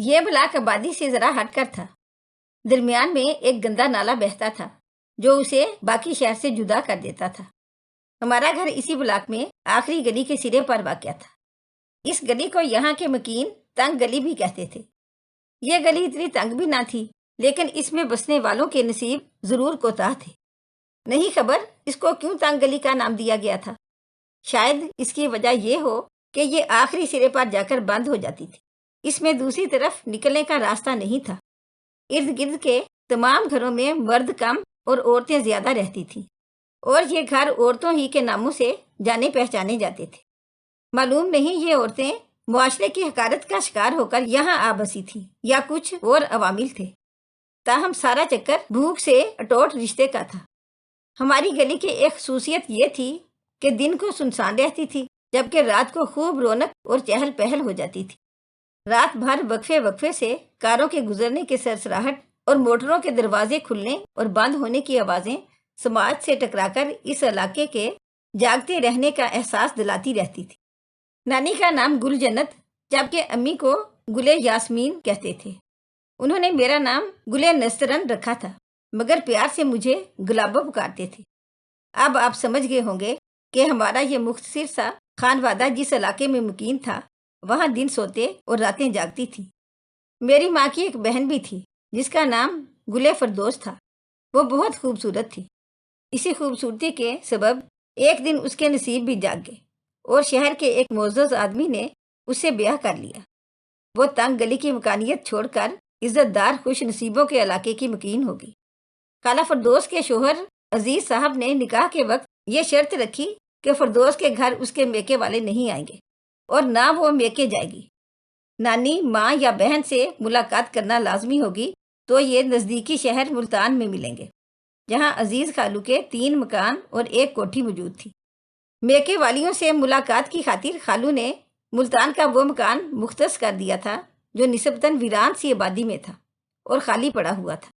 یہ بلاک آبادی سے ذرا ہٹ کر تھا۔ درمیان میں ایک گندا نالا بہتا تھا جو اسے باقی شہر سے جدا کر دیتا تھا۔ ہمارا گھر اسی بلاک میں آخری گلی کے سرے پر واقع تھا۔ اس گلی کو یہاں کے مکین تنگ گلی بھی کہتے تھے۔ یہ گلی اتنی تنگ بھی نہ تھی، لیکن اس میں بسنے والوں کے نصیب ضرور کوتاہ تھے۔ نہیں خبر اس کو کیوں تنگ گلی کا نام دیا گیا تھا۔ شاید اس کی وجہ یہ ہو کہ یہ آخری سرے پر جا کر بند ہو جاتی تھی۔ اس میں دوسری طرف نکلنے کا راستہ نہیں تھا۔ ارد گرد کے تمام گھروں میں مرد کم اور عورتیں زیادہ رہتی تھیں، اور یہ گھر عورتوں ہی کے ناموں سے جانے پہچانے جاتے تھے۔ معلوم نہیں یہ عورتیں معاشرے کی حقارت کا شکار ہو کر یہاں آ بسی تھیں یا کچھ اور عوامل تھے، تاہم سارا چکر بھوک سے اٹوٹ رشتے کا تھا۔ ہماری گلی کی ایک خصوصیت یہ تھی کہ دن کو سنسان رہتی تھی، جبکہ رات کو خوب رونق اور چہل پہل ہو جاتی تھی۔ رات بھر وقفے وقفے سے کاروں کے گزرنے کی سرسراہٹ اور موٹروں کے دروازے کھلنے اور بند ہونے کی آوازیں سماج سے ٹکرا کر اس علاقے کے جاگتے رہنے کا احساس دلاتی رہتی تھی۔ نانی کا نام گل جنت جبکہ امی کو گلے یاسمین کہتے تھے۔ انہوں نے میرا نام گلے نسترن رکھا تھا، مگر پیار سے مجھے گلابا پکارتے تھے۔ اب آپ سمجھ گئے ہوں گے کہ ہمارا یہ مختصر سا خانوادہ جس علاقے میں مقیم تھا، وہاں دن سوتے اور راتیں جاگتی تھی۔ میری ماں کی ایک بہن بھی تھی جس کا نام گلے فردوس تھا۔ وہ بہت خوبصورت تھی۔ اسی خوبصورتی کے سبب ایک دن اس کے نصیب بھی جاگ گئے اور شہر کے ایک معزز آدمی نے اس سے بیاہ کر لیا۔ وہ تنگ گلی کی مکانیت چھوڑ کر عزت دار خوش نصیبوں کے علاقے کی مکین ہو گئی۔ خالہ فردوس کے شوہر عزیز صاحب نے نکاح کے وقت یہ شرط رکھی کہ فردوس کے گھر اس کے میکے والے نہیں آئیں گے اور نہ وہ میکے جائے گی۔ نانی، ماں یا بہن سے ملاقات کرنا لازمی ہوگی تو یہ نزدیکی شہر ملتان میں ملیں گے، جہاں عزیز خالو کے 3 مکان اور ایک کوٹھی موجود تھی۔ میکے والیوں سے ملاقات کی خاطر خالو نے ملتان کا وہ مکان مختص کر دیا تھا جو نسبتاً ویران سی آبادی میں تھا اور خالی پڑا ہوا تھا۔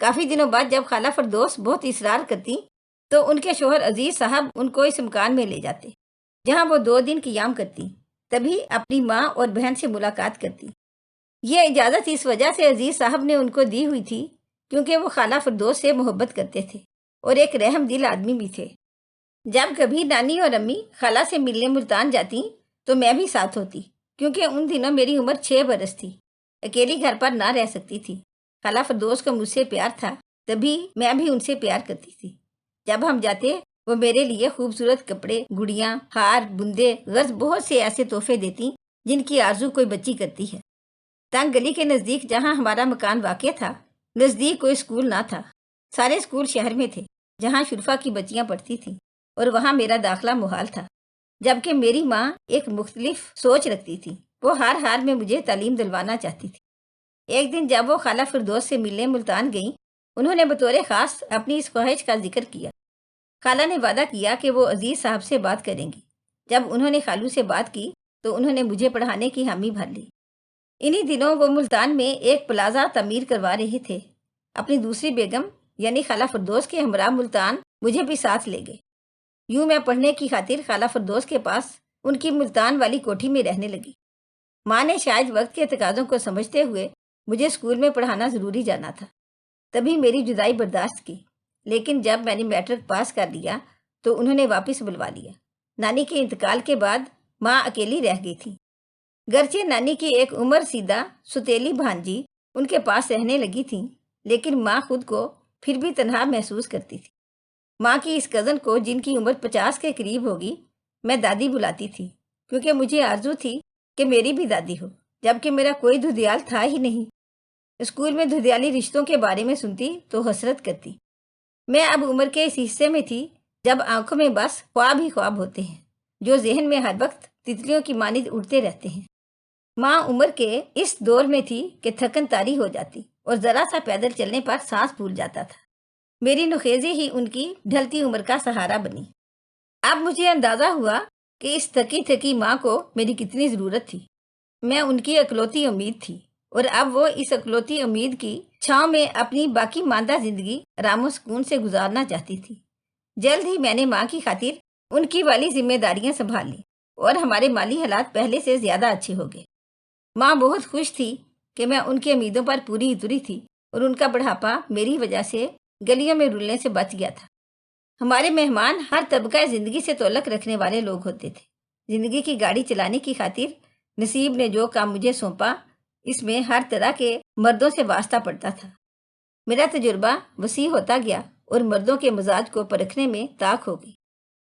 کافی دنوں بعد جب خالہ فردوس بہت اصرار کرتی تو ان کے شوہر عزیز صاحب ان کو اس مکان میں لے جاتے، جہاں وہ 2 دن قیام کرتی، تبھی اپنی ماں اور بہن سے ملاقات کرتی۔ یہ اجازت اس وجہ سے عزیز صاحب نے ان کو دی ہوئی تھی کیونکہ وہ خالہ فردوس سے محبت کرتے تھے اور ایک رحم دل آدمی بھی تھے۔ جب کبھی نانی اور امی خالہ سے ملنے ملتان جاتی تو میں بھی ساتھ ہوتی، کیونکہ ان دنوں میری عمر 6 برس تھی۔ اکیلی گھر پر نہ رہ سکتی تھی۔ خالہ فردوس کو مجھ سے پیار تھا، تبھی میں بھی ان سے پیار کرتی تھی۔ جب ہم جاتے وہ میرے لیے خوبصورت کپڑے، گڑیاں، ہار، بندے، غرض بہت سے ایسے تحفے دیتی جن کی آرزو کوئی بچی کرتی ہے۔ تنگ گلی کے نزدیک جہاں ہمارا مکان واقع تھا، نزدیک کوئی اسکول نہ تھا۔ سارے اسکول شہر میں تھے جہاں شرفا کی بچیاں پڑھتی تھیں، اور وہاں میرا داخلہ محال تھا۔ جبکہ میری ماں ایک مختلف سوچ رکھتی تھی، وہ ہر حال میں مجھے تعلیم دلوانا چاہتی تھی۔ ایک دن جب وہ خالہ فردوس سے ملنے ملتان گئیں، انہوں نے بطور خاص اپنی اس خواہش کا ذکر کیا۔ خالہ نے وعدہ کیا کہ وہ عزیز صاحب سے بات کریں گی۔ جب انہوں نے خالو سے بات کی تو انہوں نے مجھے پڑھانے کی حامی بھر لی۔ انہی دنوں وہ ملتان میں ایک پلازہ تعمیر کروا رہے تھے۔ اپنی دوسری بیگم یعنی خالہ فردوس کے ہمراہ ملتان مجھے بھی ساتھ لے گئے۔ یوں میں پڑھنے کی خاطر خالہ فردوس کے پاس ان کی ملتان والی کوٹھی میں رہنے لگی۔ ماں نے شاید وقت کے تقاضوں کو سمجھتے ہوئے مجھے اسکول میں پڑھانا ضروری جانا تھا، تبھی میری جدائی برداشت کی۔ لیکن جب میں نے میٹرک پاس کر لیا تو انہوں نے واپس بلوا لیا۔ نانی کے انتقال کے بعد ماں اکیلی رہ گئی تھی۔ گرچہ نانی کی ایک عمر سیدھا ستیلی بھانجی ان کے پاس رہنے لگی تھی، لیکن ماں خود کو پھر بھی تنہا محسوس کرتی تھی۔ ماں کی اس کزن کو جن کی عمر 50 کے قریب ہوگی میں دادی بلاتی تھی، کیونکہ مجھے آرزو تھی کہ میری بھی دادی ہو، جبکہ میرا کوئی دھدیال تھا ہی نہیں۔ اسکول میں دھدیالی رشتوں کے بارے میں سنتی تو حسرت کرتی۔ میں اب عمر کے اس حصے میں تھی جب آنکھوں میں بس خواب ہی خواب ہوتے ہیں، جو ذہن میں ہر وقت تتلیوں کی مانند اڑتے رہتے ہیں۔ ماں عمر کے اس دور میں تھی کہ تھکن طاری ہو جاتی اور ذرا سا پیدل چلنے پر سانس پھول جاتا تھا۔ میری نخیزی ہی ان کی ڈھلتی عمر کا سہارا بنی۔ اب مجھے اندازہ ہوا کہ اس تھکی تھکی ماں کو میری کتنی ضرورت تھی۔ میں ان کی اکلوتی امید تھی، اور اب وہ اس اکلوتی امید کی چھاؤں میں اپنی باقی ماندہ زندگی آرام و سکون سے گزارنا چاہتی تھی۔ جلد ہی میں نے ماں کی خاطر ان کی والی ذمہ داریاں سنبھال لیں اور ہمارے مالی حالات پہلے سے زیادہ اچھے ہو گئے۔ ماں بہت خوش تھی کہ میں ان کی امیدوں پر پوری اتری تھی اور ان کا بڑھاپا میری وجہ سے گلیوں میں رلنے سے بچ گیا تھا۔ ہمارے مہمان ہر طبقہ زندگی سے تعلق رکھنے والے لوگ ہوتے تھے۔ زندگی کی گاڑی چلانے کی خاطر نصیب نے جو کام مجھے سونپا، اس میں ہر طرح کے مردوں سے واسطہ پڑتا تھا۔ میرا تجربہ وسیع ہوتا گیا اور مردوں کے مزاج کو پرکھنے میں طاق ہو گئی۔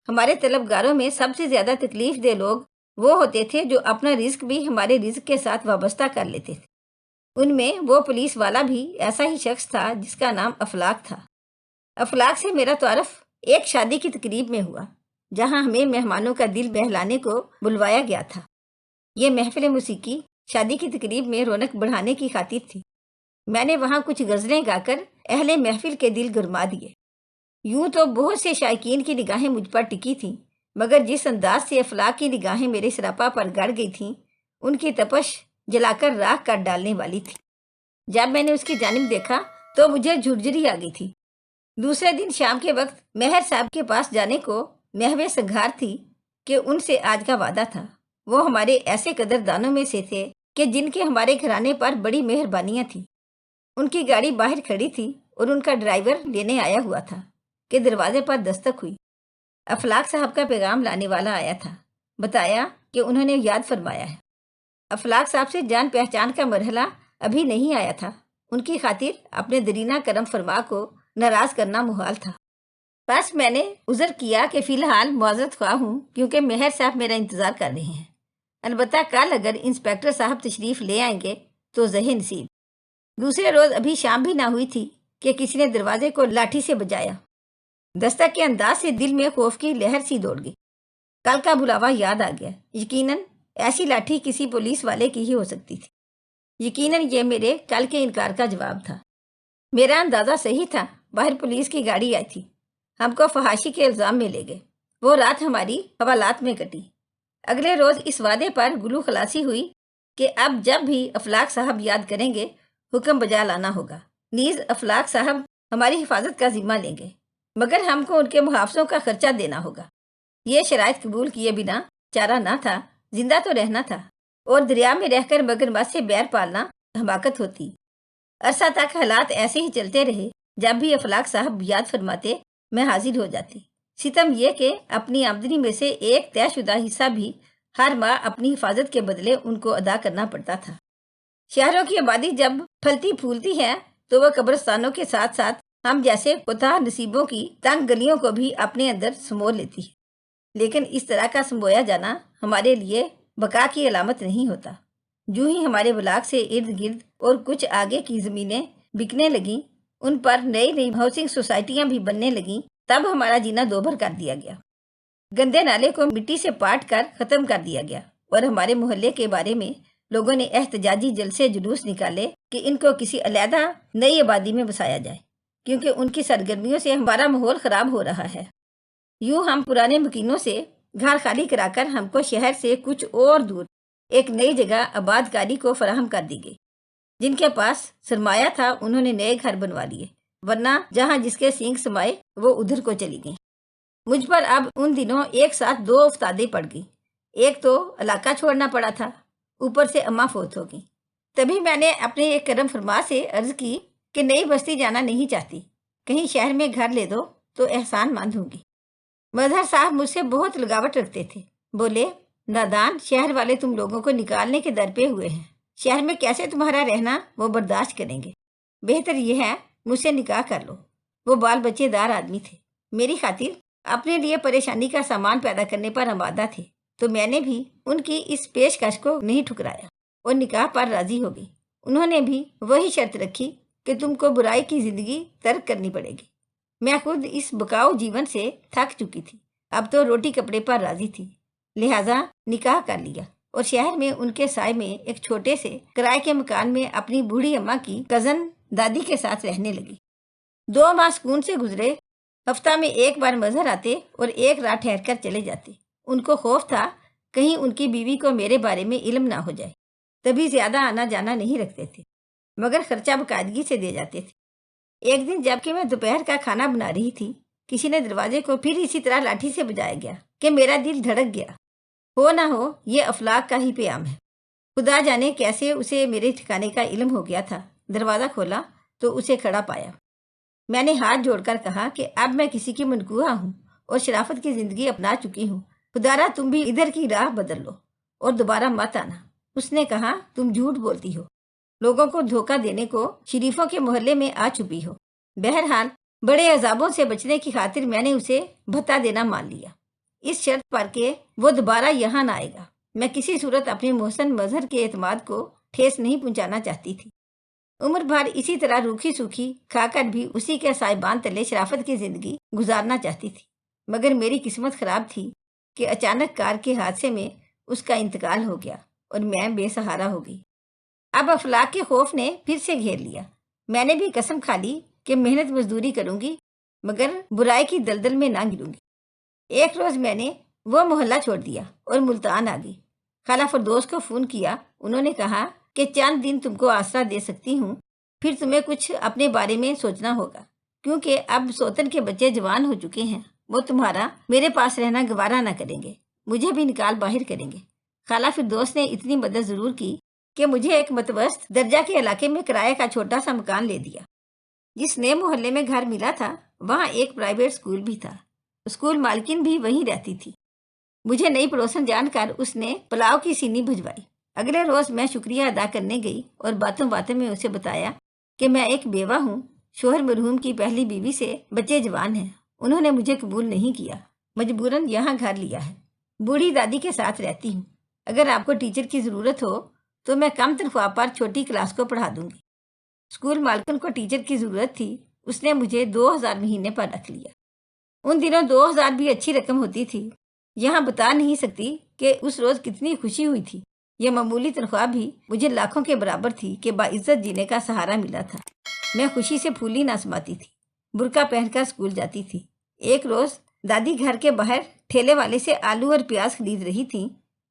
ہمارے طلبگاروں میں سب سے زیادہ تکلیف دہ لوگ وہ ہوتے تھے جو اپنا رزق بھی ہمارے رزق کے ساتھ وابستہ کر لیتے تھے۔ ان میں وہ پولیس والا بھی ایسا ہی شخص تھا جس کا نام افلاک تھا۔ افلاک سے میرا تعارف ایک شادی کی تقریب میں ہوا، جہاں ہمیں مہمانوں کا دل بہلانے کو بلوایا گیا تھا۔ یہ محفل موسیقی شادی کی تقریب میں رونق بڑھانے کی خاطر تھی۔ میں نے وہاں کچھ غزلیں گا کر اہل محفل کے دل گرما دیے۔ یوں تو بہت سے شائقین کی نگاہیں مجھ پر ٹکی تھیں، مگر جس انداز سے افلاک کی نگاہیں میرے سراپا پر گڑ گئی تھیں، ان کی تپش جلا کر راکھ کر ڈالنے والی تھی۔ جب میں نے اس کی جانب دیکھا تو مجھے جھرجھری آ گئی تھی۔ دوسرے دن شام کے وقت مہر صاحب کے پاس جانے کو محو سنگھار تھی کہ ان سے آج کا وعدہ تھا۔ وہ ہمارے ایسے قدردانوں میں سے تھے کہ جن کے ہمارے گھرانے پر بڑی مہربانیاں تھیں۔ ان کی گاڑی باہر کھڑی تھی اور ان کا ڈرائیور لینے آیا ہوا تھا کہ دروازے پر دستک ہوئی۔ افلاک صاحب کا پیغام لانے والا آیا تھا۔ بتایا کہ انہوں نے یاد فرمایا ہے۔ افلاک صاحب سے جان پہچان کا مرحلہ ابھی نہیں آیا تھا۔ ان کی خاطر اپنے درینہ کرم فرما کو ناراض کرنا محال تھا۔ بس میں نے عذر کیا کہ فی الحال معذرت خواہ ہوں، کیونکہ مہر صاحب میرا انتظار کر رہے ہیں۔ البتہ کل اگر انسپیکٹر صاحب تشریف لے آئیں گے تو ذہن نصیب۔ دوسرے روز ابھی شام بھی نہ ہوئی تھی کہ کسی نے دروازے کو لاٹھی سے بجایا۔ دستک کے انداز سے دل میں خوف کی لہر سی دوڑ گئی۔ کل کا بلاوا یاد آ گیا۔ یقیناً ایسی لاٹھی کسی پولیس والے کی ہی ہو سکتی تھی۔ یقیناً یہ میرے کل کے انکار کا جواب تھا۔ میرا اندازہ صحیح تھا۔ باہر پولیس کی گاڑی آئی تھی۔ ہم کو فحاشی کے الزام میں لے گئے۔ وہ رات ہماری حوالات میں کٹی۔ اگلے روز اس وعدے پر گلو خلاصی ہوئی کہ اب جب بھی افلاک صاحب یاد کریں گے حکم بجا لانا ہوگا۔ نیز افلاک صاحب ہماری حفاظت کا ذمہ لیں گے، مگر ہم کو ان کے محافظوں کا خرچہ دینا ہوگا۔ یہ شرائط قبول کیے بنا چارہ نہ تھا، زندہ تو رہنا تھا، اور دریا میں رہ کر مگرمچھ سے بیر پالنا حماقت ہوتی۔ عرصہ تک حالات ایسے ہی چلتے رہے۔ جب بھی افلاک صاحب یاد فرماتے میں حاضر ہو جاتی۔ ستم یہ کہ اپنی آمدنی میں سے ایک طے شدہ حصہ بھی ہر ماہ اپنی حفاظت کے بدلے ان کو ادا کرنا پڑتا تھا۔ شہروں کی آبادی جب پھلتی پھولتی ہے تو وہ قبرستانوں کے ساتھ ساتھ ہم جیسے کوتاہ نصیبوں کی تنگ گلیوں کو بھی اپنے اندر سمو لیتی ہے۔ لیکن اس طرح کا سمویا جانا ہمارے لیے بقا کی علامت نہیں ہوتا۔ جو ہی ہمارے بلاک سے ارد گرد اور کچھ آگے کی زمینیں بکنے لگیں، ان پر نئی نئی ہاؤسنگ سوسائٹیاں بھی بننے لگیں، تب ہمارا جینا دوبھر کر دیا گیا۔ گندے نالے کو مٹی سے پاٹ کر ختم کر دیا گیا، اور ہمارے محلے کے بارے میں لوگوں نے احتجاجی جلسے جلوس نکالے کہ ان کو کسی علیحدہ نئی آبادی میں بسایا جائے، کیونکہ ان کی سرگرمیوں سے ہمارا ماحول خراب ہو رہا ہے۔ یوں ہم پرانے مکینوں سے گھر خالی کرا کر ہم کو شہر سے کچھ اور دور ایک نئی جگہ آباد کاری کو فراہم کر دی گئی۔ جن کے پاس سرمایہ تھا انہوں نے نئے گھر بنوا لیے، ورنہ جہاں جس کے سینگ سمائے وہ ادھر کو چلی گئیں۔ مجھ پر اب ان دنوں ایک ساتھ دو افتادیں پڑ گئی۔ ایک تو علاقہ چھوڑنا پڑا تھا، اوپر سے اماں فوت ہو گئی۔ تبھی میں نے اپنے ایک کرم فرما سے عرض کی کہ نئی بستی جانا نہیں چاہتی، کہیں شہر میں گھر لے دو تو احسان مند ہوں گی۔ مظہر صاحب مجھ سے بہت لگاوٹ رکھتے تھے۔ بولے، نادان، شہر والے تم لوگوں کو نکالنے کے در پہ ہوئے ہیں، شہر میں کیسے تمہارا رہنا وہ برداشت کریں گے؟ بہتر یہ ہے مجھ سے نکاح کر لو۔ وہ بال بچے دار آدمی تھے، میری خاطر اپنے لیے پریشانی کا سامان پیدا کرنے پر آمادہ تھے، تو میں نے بھی ان کی اس پیشکش کو نہیں ٹھکرایا اور نکاح پر راضی ہو گئی۔ انہوں نے بھی وہی شرط رکھی کہ تم کو برائی کی زندگی ترک کرنی پڑے گی۔ میں خود اس بکاؤ جیون سے تھک چکی تھی، اب تو روٹی کپڑے پر راضی تھی، لہذا نکاح کر لیا اور شہر میں ان کے سائے میں ایک چھوٹے سے کرائے کے مکان میں اپنی بوڑھی اماں کی کزن دادی کے ساتھ رہنے لگی۔ 2 ماہ سکون سے گزرے۔ ہفتہ میں ایک بار مظہر آتے اور ایک رات ٹھہر کر چلے جاتے۔ ان کو خوف تھا کہیں ان کی بیوی کو میرے بارے میں علم نہ ہو جائے، تبھی زیادہ آنا جانا نہیں رکھتے تھے، مگر خرچہ باقاعدگی سے دے جاتے تھے۔ ایک دن جب کہ میں دوپہر کا کھانا بنا رہی تھی، کسی نے دروازے کو پھر اسی طرح لاٹھی سے بجایا گیا کہ میرا دل دھڑک گیا۔ ہو نہ ہو یہ افلاک کا ہی پیام ہے۔ خدا جانے کیسے اسے میرے ٹھکانے کا علم ہو گیا تھا۔ دروازہ کھولا تو اسے کھڑا پایا۔ میں نے ہاتھ جوڑ کر کہا کہ اب میں کسی کی منکوہ ہوں اور شرافت کی زندگی اپنا چکی ہوں۔ خدارا تم بھی ادھر کی راہ بدل لو اور دوبارہ مت آنا۔ اس نے کہا تم جھوٹ بولتی ہو، لوگوں کو دھوکہ دینے کو شریفوں کے محلے میں آ چھپی ہو۔ بہرحال بڑے عذابوں سے بچنے کی خاطر میں نے اسے بھتا دینا مان لیا، اس شرط پر کہ وہ دوبارہ یہاں نہ آئے گا۔ میں کسی صورت اپنے محسن مظہر کے اعتماد کو ٹھیس نہیں پہنچانا چاہتی تھی۔ عمر بھر اسی طرح روکھی سوکھی کھا کر بھی اسی کے سائبان تلے شرافت کی زندگی گزارنا چاہتی تھی، مگر میری قسمت خراب تھی کہ اچانک کار کے حادثے میں اس کا انتقال ہو گیا اور میں بے سہارا ہو گئی۔ اب افلاک کے خوف نے پھر سے گھیر لیا۔ میں نے بھی قسم کھا لی کہ محنت مزدوری کروں گی مگر برائی کی دلدل میں نہ گروں گی۔ ایک روز میں نے وہ محلہ چھوڑ دیا اور ملتان آ گئی۔ خالہ فردوس کو فون کیا۔ انہوں نے کہا کہ چند دن تم کو آسرا دے سکتی ہوں، پھر تمہیں کچھ اپنے بارے میں سوچنا ہوگا، کیونکہ اب سوتن کے بچے جوان ہو چکے ہیں۔ وہ تمہارا میرے پاس رہنا گوارا نہ کریں گے، مجھے بھی نکال باہر کریں گے۔ خالہ فردوس نے اتنی مدد ضرور کی کہ مجھے ایک متوسط درجہ کے علاقے میں کرایہ کا چھوٹا سا مکان لے دیا۔ جس نئے محلے میں گھر ملا تھا وہاں ایک پرائیویٹ اسکول بھی تھا۔ اسکول مالکن بھی وہیں رہتی تھی۔ مجھے نئی پڑوسن جان کر اس نے پلاؤ کی سینی بھجوائی۔ اگلے روز میں شکریہ ادا کرنے گئی اور باتوں باتوں میں اسے بتایا کہ میں ایک بیوہ ہوں، شوہر مرحوم کی پہلی بیوی سے بچے جوان ہیں۔ انہوں نے مجھے قبول نہیں کیا، مجبوراً یہاں گھر لیا ہے۔ بوڑھی دادی کے ساتھ رہتی ہوں۔ اگر آپ کو ٹیچر کی ضرورت ہو تو میں کم تنخواہ پر چھوٹی کلاس کو پڑھا دوں گی۔ اسکول مالکن کو ٹیچر کی ضرورت تھی، اس نے مجھے 2000 مہینے پر رکھ لیا۔ ان دنوں 2000 بھی اچھی رقم ہوتی تھی۔ یہاں بتا نہیں سکتی کہ اس روز کتنی خوشی ہوئی تھی۔ یہ معمولی تنخواہ بھی مجھے لاکھوں کے برابر تھی کہ باعزت جینے کا سہارا ملا تھا۔ میں خوشی سے پھولی نہ سماتی تھی، برقع پہن کر اسکول جاتی تھی۔ ایک روز دادی گھر کے باہر ٹھیلے والے سے آلو اور پیاز خرید رہی تھیں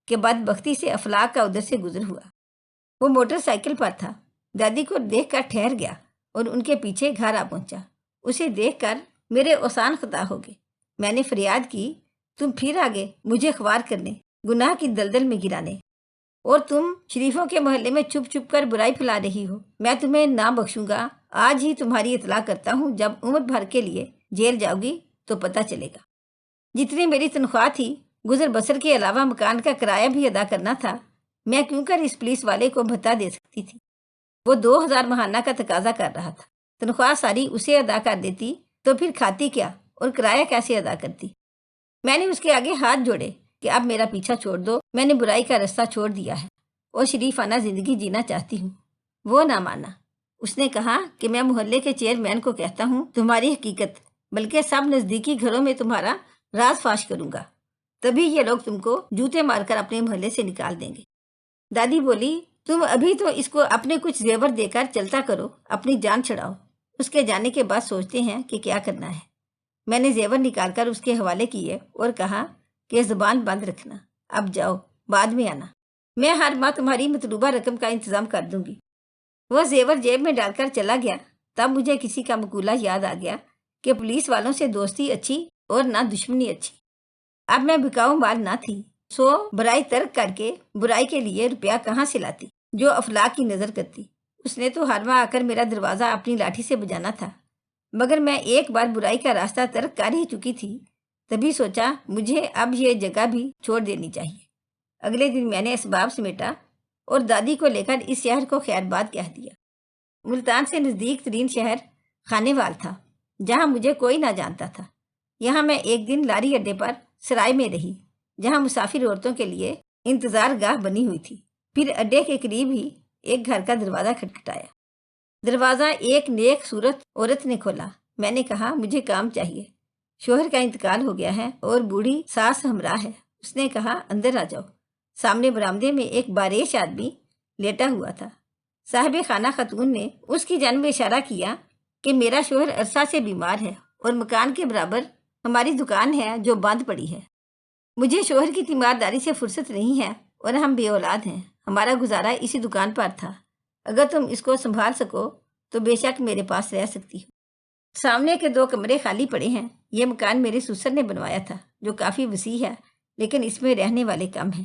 کہ بدبختی سے افلاک کا ادھر سے گزر ہوا۔ وہ موٹر سائیکل پر تھا۔ دادی کو دیکھ کر ٹھہر گیا اور ان کے پیچھے گھر آ پہنچا۔ اسے دیکھ کر میرے اوسان خطا ہو گئے۔ میں نے فریاد کی، تم پھر آگے مجھے خوار کرنے، گناہ کی دلدل میں گرانے، اور تم شریفوں کے محلے میں چھپ چھپ کر برائی پھیلا رہی ہو۔ میں تمہیں نہ بخشوں گا۔ آج ہی تمہاری اطلاع کرتا ہوں، جب عمر بھر کے لیے جیل جاؤ گی تو پتہ چلے گا۔ جتنی میری تنخواہ تھی، گزر بسر کے علاوہ مکان کا کرایہ بھی ادا کرنا تھا۔ میں کیوں کر اس پولیس والے کو بھتا دے سکتی تھی؟ وہ 2000 ماہانہ کا تقاضا کر رہا تھا۔ تنخواہ ساری اسے ادا کر دیتی تو پھر کھاتی کیا اور کرایہ کیسے ادا کرتی؟ میں نے اس کے آگے ہاتھ جوڑے کہ اب میرا پیچھا چھوڑ دو، میں نے برائی کا رستہ چھوڑ دیا ہے اور شریفانہ زندگی جینا چاہتی ہوں۔ وہ نہ مانا۔ اس نے کہا کہ میں محلے کے چیئرمین کو کہتا ہوں تمہاری حقیقت، بلکہ سب نزدیکی گھروں میں تمہارا راز فاش کروں گا، تبھی یہ لوگ تم کو جوتے مار کر اپنے محلے سے نکال دیں گے۔ دادی بولی، تم ابھی تو اس کو اپنے کچھ زیور دے کر چلتا کرو، اپنی جان چھڑاؤ، اس کے جانے کے بعد سوچتے ہیں کہ کیا کرنا ہے۔ میں نے زیور نکال کر اس کے حوالے کیے اور کہا کہ زبان بند رکھنا، اب جاؤ، بعد میں آنا، میں ہر ماہ تمہاری مطلوبہ رقم کا انتظام کر دوں گی۔ وہ زیور جیب میں ڈال کر چلا گیا۔ تب مجھے کسی کا مقولہ یاد آ گیا کہ پولیس والوں سے دوستی اچھی اور نہ دشمنی اچھی۔ اب میں بکاؤ مال نہ تھی، سو برائی ترک کر کے برائی کے لیے روپیہ کہاں سے لاتی جو افلاک کی نظر کرتی؟ اس نے تو ہر ماہ آ کر میرا دروازہ اپنی لاٹھی سے بجانا تھا، مگر میں ایک بار برائی کا راستہ ترک کر ہی چکی تھی۔ تبھی سوچا مجھے اب یہ جگہ بھی چھوڑ دینی چاہیے۔ اگلے دن میں نے اسباب سمیٹا اور دادی کو لے کر اس شہر کو خیر باد کہہ دیا۔ ملتان سے نزدیک ترین شہر خانے وال تھا، جہاں مجھے کوئی نہ جانتا تھا۔ یہاں میں ایک دن لاری اڈے پر سرائے میں رہی، جہاں مسافر عورتوں کے لیے انتظار گاہ بنی ہوئی تھی۔ پھر اڈے کے قریب ہی ایک گھر کا دروازہ کھٹکھٹایا۔ دروازہ ایک نیک صورت عورت نے کھولا۔ میں نے کہا مجھے کام چاہیے، شوہر کا انتقال ہو گیا ہے اور بوڑھی ساس ہمراہ ہے۔ اس نے کہا اندر آ جاؤ۔ سامنے برآمدے میں ایک باریش آدمی لیٹا ہوا تھا۔ صاحب خانہ خاتون نے اس کی جانب اشارہ کیا کہ میرا شوہر عرصہ سے بیمار ہے اور مکان کے برابر ہماری دکان ہے جو بند پڑی ہے۔ مجھے شوہر کی تیمارداری سے فرصت نہیں ہے اور ہم بے اولاد ہیں۔ ہمارا گزارا اسی دکان پر تھا۔ اگر تم اس کو سنبھال سکو تو بے شک میرے پاس رہ سکتی ہو۔ سامنے کے 2 کمرے خالی پڑے ہیں۔ یہ مکان میرے سسر نے بنوایا تھا، جو کافی وسیع ہے، لیکن اس میں رہنے والے کم ہیں۔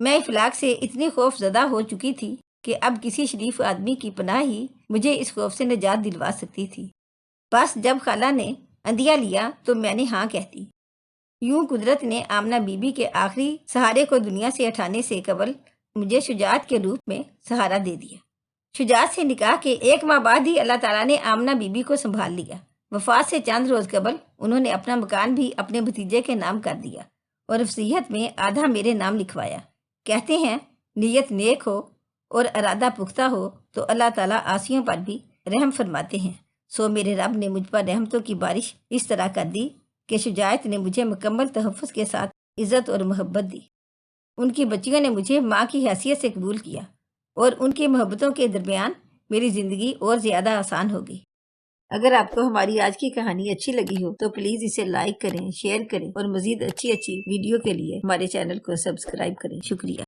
میں افلاک سے اتنی خوف زدہ ہو چکی تھی کہ اب کسی شریف آدمی کی پناہ ہی مجھے اس خوف سے نجات دلوا سکتی تھی۔ بس جب خالہ نے اندیا لیا تو میں نے ہاں کہتی۔ یوں قدرت نے آمنہ بی بی کے آخری سہارے کو دنیا سے ہٹانے سے قبل مجھے شجاعت کے روپ میں سہارا دے دیا۔ شجاعت سے نکاح کے 1 ماہ بعد ہی اللہ تعالیٰ نے آمنہ بی بی کو سنبھال لیا۔ وفات سے چند روز قبل انہوں نے اپنا مکان بھی اپنے بھتیجے کے نام کر دیا اور وصیت میں آدھا میرے نام لکھوایا۔ کہتے ہیں نیت نیک ہو اور ارادہ پختہ ہو تو اللہ تعالیٰ عاصیوں پر بھی رحم فرماتے ہیں۔ سو میرے رب نے مجھ پر رحمتوں کی بارش اس طرح کر دی کہ شجاعت نے مجھے مکمل تحفظ کے ساتھ عزت اور محبت دی۔ ان کی بچیوں نے مجھے ماں کی حیثیت سے قبول کیا اور ان کی محبتوں کے درمیان میری زندگی اور زیادہ آسان ہو گئی۔ اگر آپ کو ہماری آج کی کہانی اچھی لگی ہو تو پلیز اسے لائک کریں، شیئر کریں اور مزید اچھی ویڈیو کے لیے ہمارے چینل کو سبسکرائب کریں۔ شکریہ۔